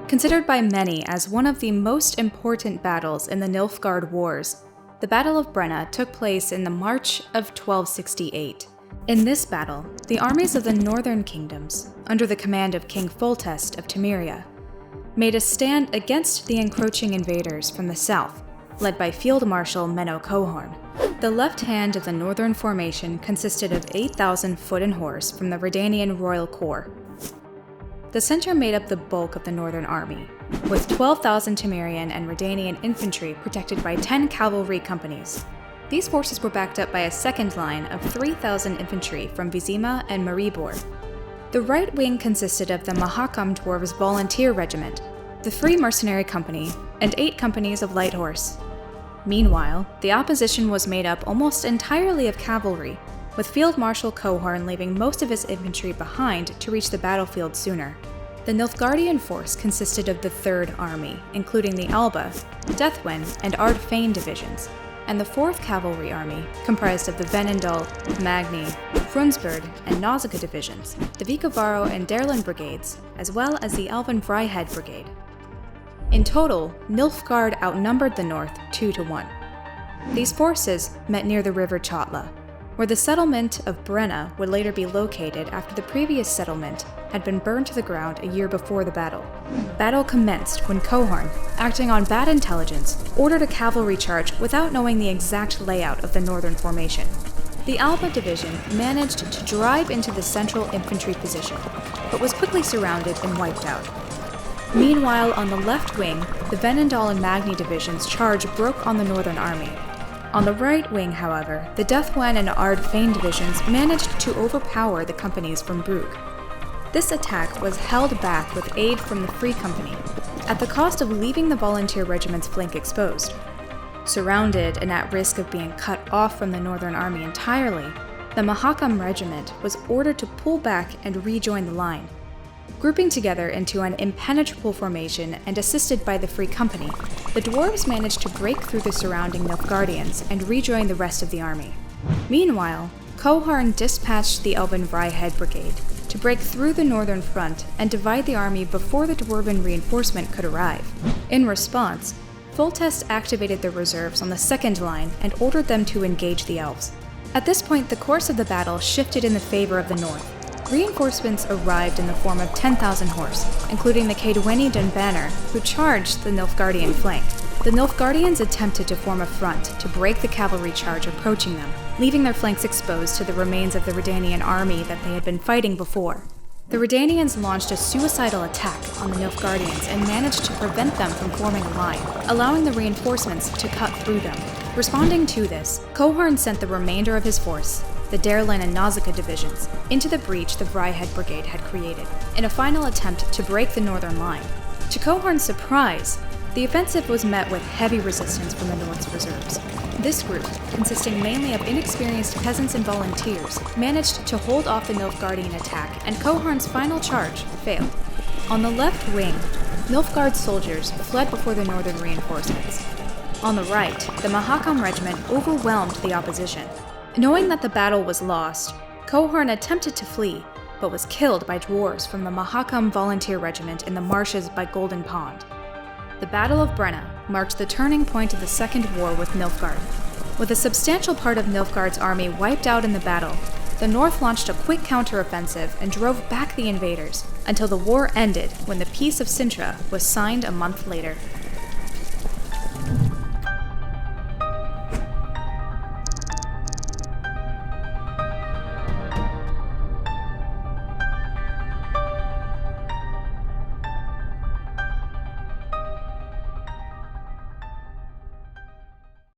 Considered by many as one of the most important battles in the Nilfgaard Wars, the Battle of Brenna took place in the March of 1268. In this battle, the armies of the northern kingdoms, under the command of King Foltest of Temeria, made a stand against the encroaching invaders from the south, led by Field Marshal Menno Cohorn. The left hand of the northern formation consisted of 8,000 foot and horse from the Redanian Royal Corps. The center made up the bulk of the northern army, with 12,000 Temerian and Redanian infantry protected by 10 cavalry companies. These forces were backed up by a second line of 3,000 infantry from Vizima and Maribor. The right wing consisted of the Mahakam Dwarves Volunteer Regiment, the Free Mercenary Company, and 8 companies of light horse. Meanwhile, the opposition was made up almost entirely of cavalry, with Field Marshal Cohorn leaving most of his infantry behind to reach the battlefield sooner. The Nilfgaardian force consisted of the Third Army, including the Alba, Deathwen, and Ardfane divisions, and the 4th Cavalry Army, comprised of the Venendal, Magni, Frunsburg, and Nausicaa divisions, the Vicovaro and Derlin brigades, as well as the Alvin Vryheid brigade. In total, Nilfgaard outnumbered the north 2-1. These forces met near the river Chotla, where the settlement of Brenna would later be located after the previous settlement had been burned to the ground a year before the battle. Battle commenced when Cohorn, acting on bad intelligence, ordered a cavalry charge without knowing the exact layout of the northern formation. The Alba division managed to drive into the central infantry position, but was quickly surrounded and wiped out. Meanwhile, on the left wing, the Venendal and Magni divisions' charge broke on the northern army. On the right wing, however, the Deathwen and Ardfane divisions managed to overpower the companies from Brugge. This attack was held back with aid from the Free Company, at the cost of leaving the volunteer regiment's flank exposed. Surrounded and at risk of being cut off from the northern army entirely, the Mahakam regiment was ordered to pull back and rejoin the line. Grouping together into an impenetrable formation and assisted by the Free Company, the dwarves managed to break through the surrounding Nilfgaardians and rejoin the rest of the army. Meanwhile, Cohorn dispatched the Elven Vryheid brigade to break through the northern front and divide the army before the dwarven reinforcement could arrive. In response, Foltest activated the reserves on the second line and ordered them to engage the elves. At this point, the course of the battle shifted in the favor of the north. Reinforcements arrived in the form of 10,000 horse, including the Caedweni Dunbanner, who charged the Nilfgaardian flank. The Nilfgaardians attempted to form a front to break the cavalry charge approaching them, leaving their flanks exposed to the remains of the Redanian army that they had been fighting before. The Redanians launched a suicidal attack on the Nilfgaardians and managed to prevent them from forming a line, allowing the reinforcements to cut through them. Responding to this, Cohorn sent the remainder of his force, the Derlin and Nausicaa divisions, into the breach the Vryheid brigade had created, in a final attempt to break the northern line. To Cohorn's surprise, the offensive was met with heavy resistance from the North's reserves. This group, consisting mainly of inexperienced peasants and volunteers, managed to hold off the Nilfgaardian attack, and Cohorn's final charge failed. On the left wing, Nilfgaard's soldiers fled before the northern reinforcements. On the right, the Mahakam regiment overwhelmed the opposition. Knowing that the battle was lost, Cohorn attempted to flee, but was killed by dwarves from the Mahakam volunteer regiment in the marshes by Golden Pond. The Battle of Brenna marked the turning point of the Second War with Nilfgaard. With a substantial part of Nilfgaard's army wiped out in the battle, the North launched a quick counteroffensive and drove back the invaders, until the war ended when the Peace of Sintra was signed a month later.